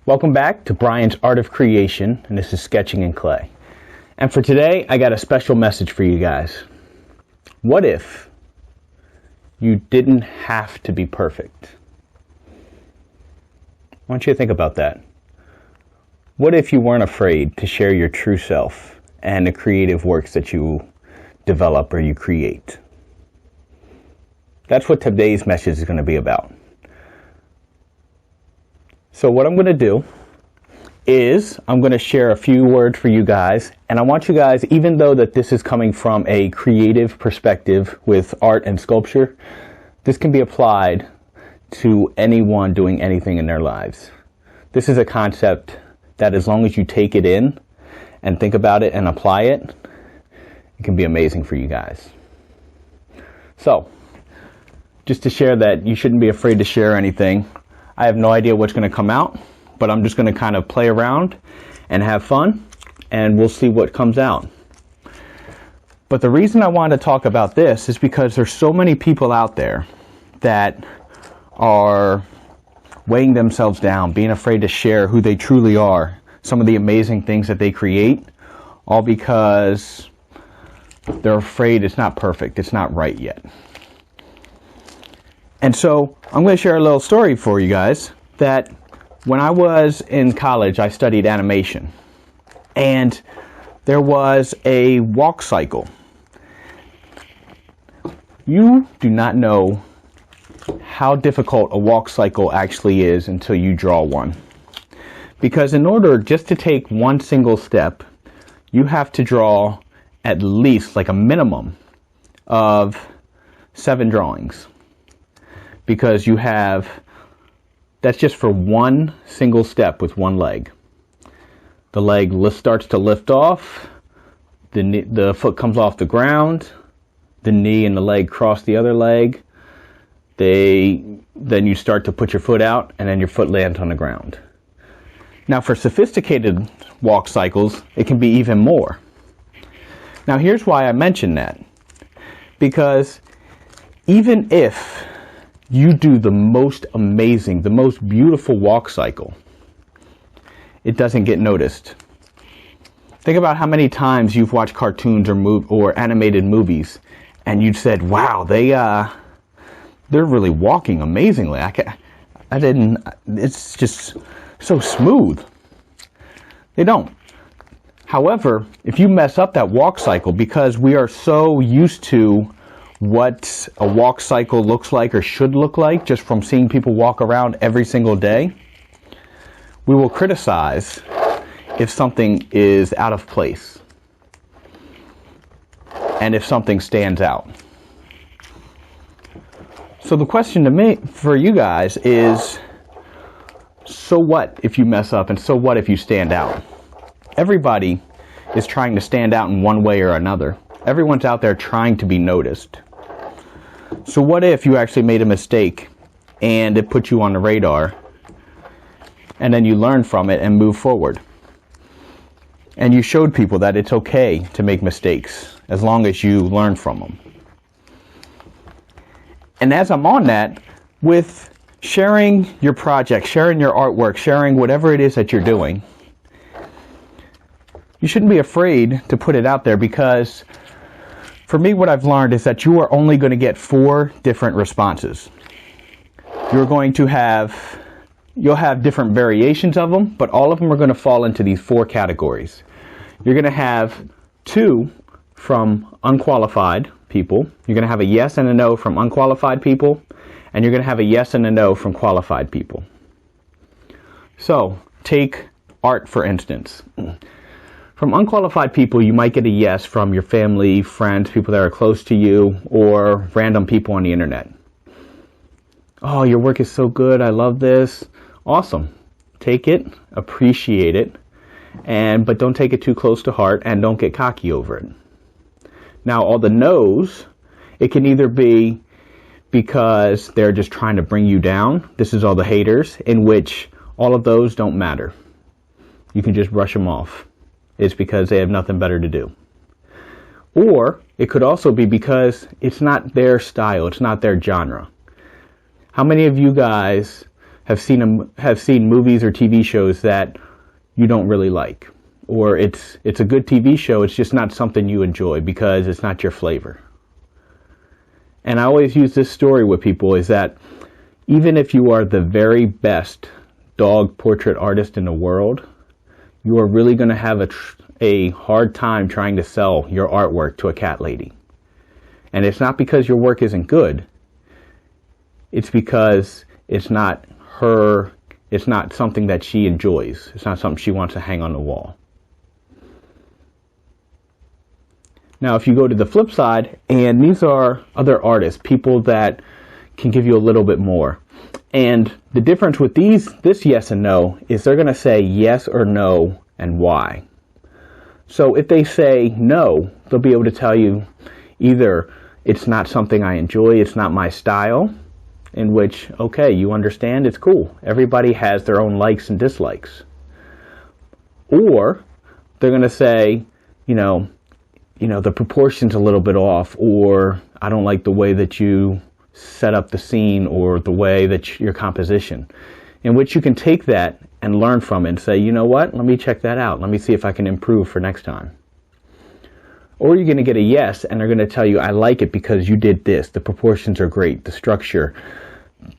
Welcome back to Brian's Art of Creation, and this is Sketching in Clay. And for today, I got a special message for you guys. What if you didn't have to be perfect? I want you to think about that. What if you weren't afraid to share your true self and the creative works that you develop or you create? That's what today's message is going to be about. So what I'm going to do is I'm going to share a few words for you guys, and I want you guys, even though that this is coming from a creative perspective with art and sculpture, this can be applied to anyone doing anything in their lives. This is a concept that as long as you take it in and think about it and apply it, it can be amazing for you guys. So, just to share that you shouldn't be afraid to share anything. I have no idea what's going to come out, but I'm just going to kind of play around and have fun, and we'll see what comes out. But the reason I want to talk about this is because there's so many people out there that are weighing themselves down, being afraid to share who they truly are, some of the amazing things that they create, all because they're afraid it's not perfect, it's not right yet. And so I'm going to share a little story for you guys that when I was in college, I studied animation. And there was a walk cycle. You do not know how difficult a walk cycle actually is until you draw one. Because in order just to take one single step, you have to draw at least like a minimum of 7 drawings. Because you have, that's just for one single step with one leg. The leg starts to lift off, the foot comes off the ground, the knee and the leg cross the other leg, then you start to put your foot out, and then your foot lands on the ground. Now for sophisticated walk cycles, it can be even more. Now here's why I mention that. Because even if you do the most amazing, the most beautiful walk cycle, it doesn't get noticed. Think about how many times you've watched cartoons or animated movies, and you said, "Wow, they're really walking amazingly." It's just so smooth. They don't. However, if you mess up that walk cycle, because we are so used to what a walk cycle looks like or should look like just from seeing people walk around every single day, we will criticize if something is out of place and if something stands out. So the question to me, for you guys, is so what if you mess up, and so what if you stand out? Everybody is trying to stand out in one way or another. Everyone's out there trying to be noticed. So what if you actually made a mistake and it put you on the radar, and then you learn from it and move forward? And you showed people that it's okay to make mistakes as long as you learn from them. And as I'm on that, with sharing your project, sharing your artwork, sharing whatever it is that you're doing, you shouldn't be afraid to put it out there, because for me, what I've learned is that you are only going to get 4 different responses. You'll have different variations of them, but all of them are going to fall into these 4 categories. You're going to have 2 from unqualified people. You're going to have a yes and a no from unqualified people, and you're going to have a yes and a no from qualified people. So, take art for instance. From unqualified people, you might get a yes from your family, friends, people that are close to you, or random people on the internet. "Oh, your work is so good. I love this." Awesome. Take it, appreciate it, but don't take it too close to heart, and don't get cocky over it. Now, all the no's, it can either be because they're just trying to bring you down. This is all the haters, in which all of those don't matter. You can just brush them off. It's because they have nothing better to do. Or it could also be because it's not their style, it's not their genre. How many of you guys have seen movies or TV shows that you don't really like, or it's a good TV show, it's just not something you enjoy because it's not your flavor. And I always use this story with people is that even if you are the very best dog portrait artist in the world, you are really going to have a hard time trying to sell your artwork to a cat lady. And it's not because your work isn't good. It's because it's not something that she enjoys. It's not something she wants to hang on the wall. Now, if you go to the flip side, and these are other artists, people that can give you a little bit more. And the difference with this yes and no is they're going to say yes or no and why. So if they say no, they'll be able to tell you either it's not something I enjoy, it's not my style, in which, okay, you understand, it's cool. Everybody has their own likes and dislikes. Or they're going to say, the proportion's a little bit off, or I don't like the way that you set up the scene or the way that your composition, in which you can take that and learn from it and say, you know what, let me check that out. Let me see if I can improve for next time. Or you're going to get a yes, and they're going to tell you, I like it because you did this. The proportions are great. The structure,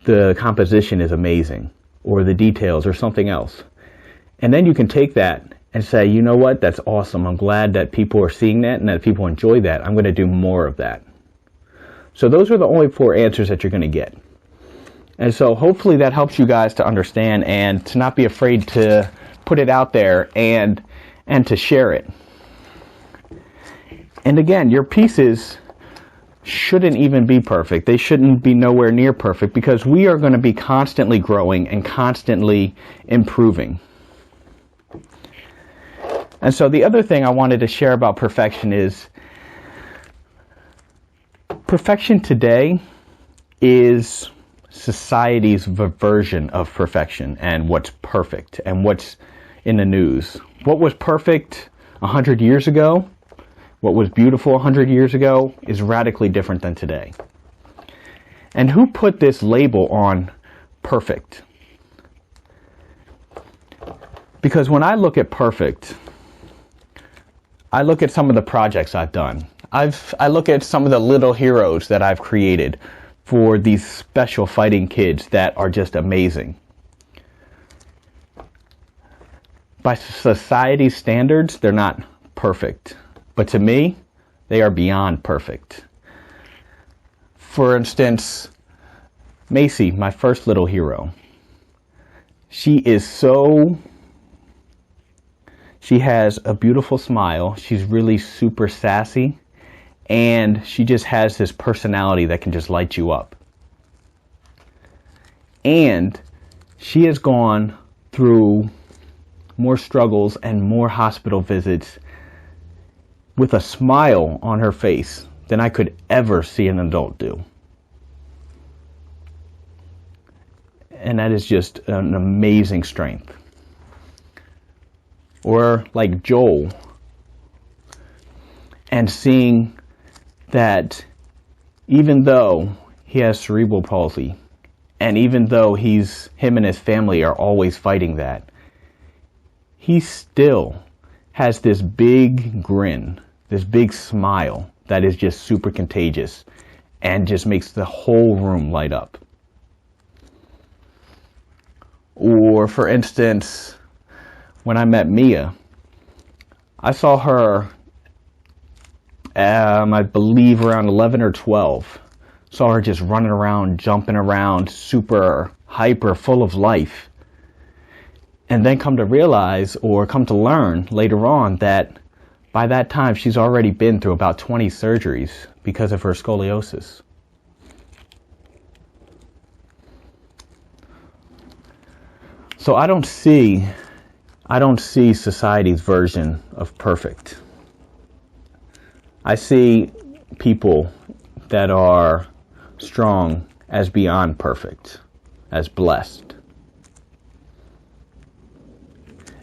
the composition is amazing, or the details, or something else. And then you can take that and say, you know what, that's awesome. I'm glad that people are seeing that and that people enjoy that. I'm going to do more of that. So those are the only 4 answers that you're going to get. And so hopefully that helps you guys to understand and to not be afraid to put it out there and to share it. And again, your pieces shouldn't even be perfect. They shouldn't be nowhere near perfect, because we are going to be constantly growing and constantly improving. And so the other thing I wanted to share about perfection is perfection today is society's version of perfection and what's perfect and what's in the news. What was perfect 100 years ago, what was beautiful 100 years ago, is radically different than today. And who put this label on perfect? Because when I look at perfect, I look at some of the projects I've done. I look at some of the little heroes that I've created for these special fighting kids that are just amazing. By society's standards, they're not perfect. But to me, they are beyond perfect. For instance, Macy, my first little hero. She has a beautiful smile. She's really super sassy. And she just has this personality that can just light you up. And she has gone through more struggles and more hospital visits with a smile on her face than I could ever see an adult do. And that is just an amazing strength. Or like Joel, and seeing that even though he has cerebral palsy, and even though him and his family are always fighting that, he still has this big grin, this big smile that is just super contagious and just makes the whole room light up. Or for instance, when I met Mia, I saw her, I believe around 11 or 12. Saw her just running around, jumping around, super hyper, full of life. And then come to realize, or come to learn later on, that by that time she's already been through about 20 surgeries because of her scoliosis. So I don't see society's version of perfect. I see people that are strong as beyond perfect, as blessed.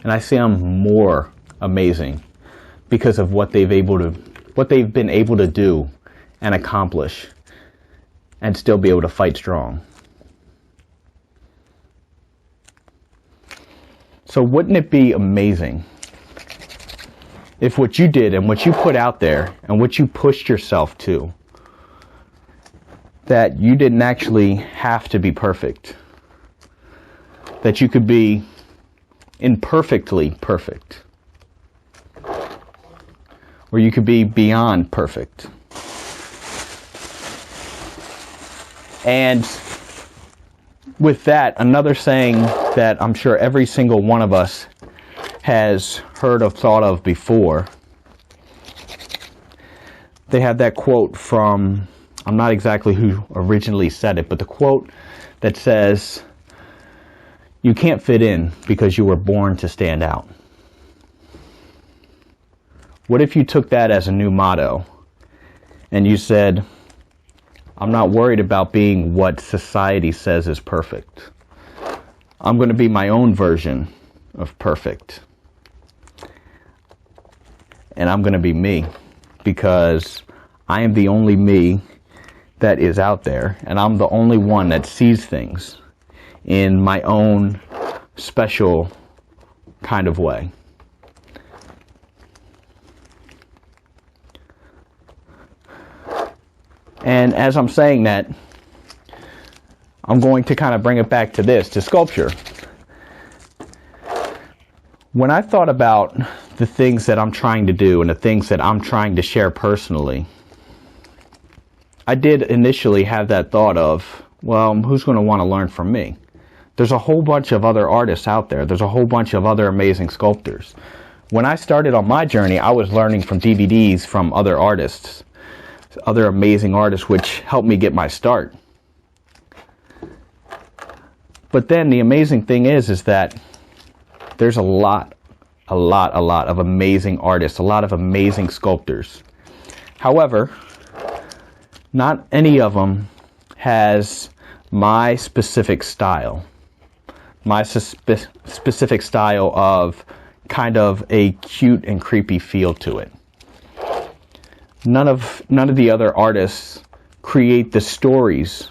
And I see them more amazing because of what they've been able to do and accomplish and still be able to fight strong. So wouldn't it be amazing if what you did and what you put out there and what you pushed yourself to, that you didn't actually have to be perfect, that you could be imperfectly perfect, or you could be beyond perfect. And with that, another saying that I'm sure every single one of us has heard of, thought of before. They have that quote from, I'm not exactly who originally said it, but the quote that says, "You can't fit in because you were born to stand out." What if you took that as a new motto and you said, I'm not worried about being what society says is perfect. I'm going to be my own version of perfect. And I'm going to be me, because I am the only me that is out there, and I'm the only one that sees things in my own special kind of way. And as I'm saying that, I'm going to kind of bring it back to this, to sculpture. When I thought about the things that I'm trying to do and the things that I'm trying to share personally, I did initially have that thought of, well, who's going to want to learn from me? There's a whole bunch of other artists out there. There's a whole bunch of other amazing sculptors. When I started on my journey, I was learning from DVDs from other artists, other amazing artists, which helped me get my start. But then the amazing thing is that there's a lot of amazing artists, a lot of amazing sculptors. However, not any of them has my specific style. My specific style of kind of a cute and creepy feel to it. None of the other artists create the stories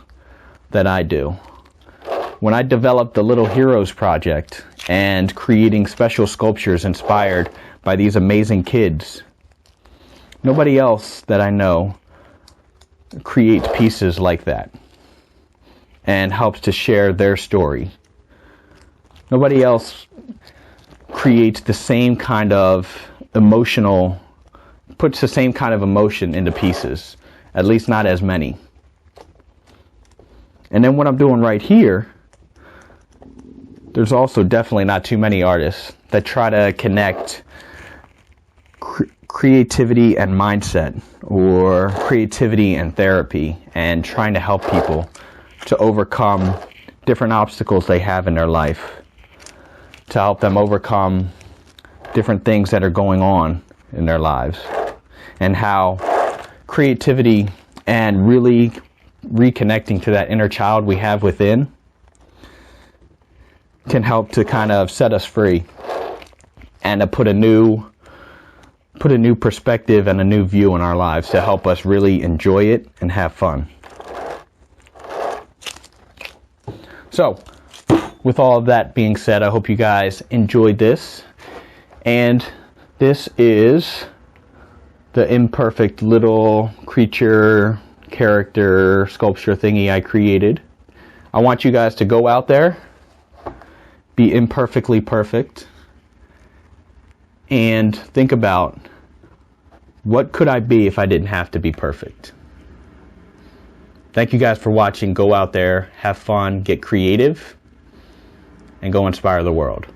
that I do. When I developed the Little Heroes project and creating special sculptures inspired by these amazing kids, nobody else that I know creates pieces like that and helps to share their story. Nobody else creates the same kind of puts the same kind of emotion into pieces, at least not as many. And then what I'm doing right here, there's also definitely not too many artists that try to connect creativity and mindset, or creativity and therapy, and trying to help people to overcome different obstacles they have in their life, to help them overcome different things that are going on in their lives, and how creativity and really reconnecting to that inner child we have within can help to kind of set us free and to put a new perspective and a new view in our lives to help us really enjoy it and have fun. So, with all of that being said, I hope you guys enjoyed this. And this is the imperfect little creature, character, sculpture thingy I created. I want you guys to go out there, be imperfectly perfect, and think about, what could I be if I didn't have to be perfect? Thank you guys for watching. Go out there, have fun, get creative, and go inspire the world.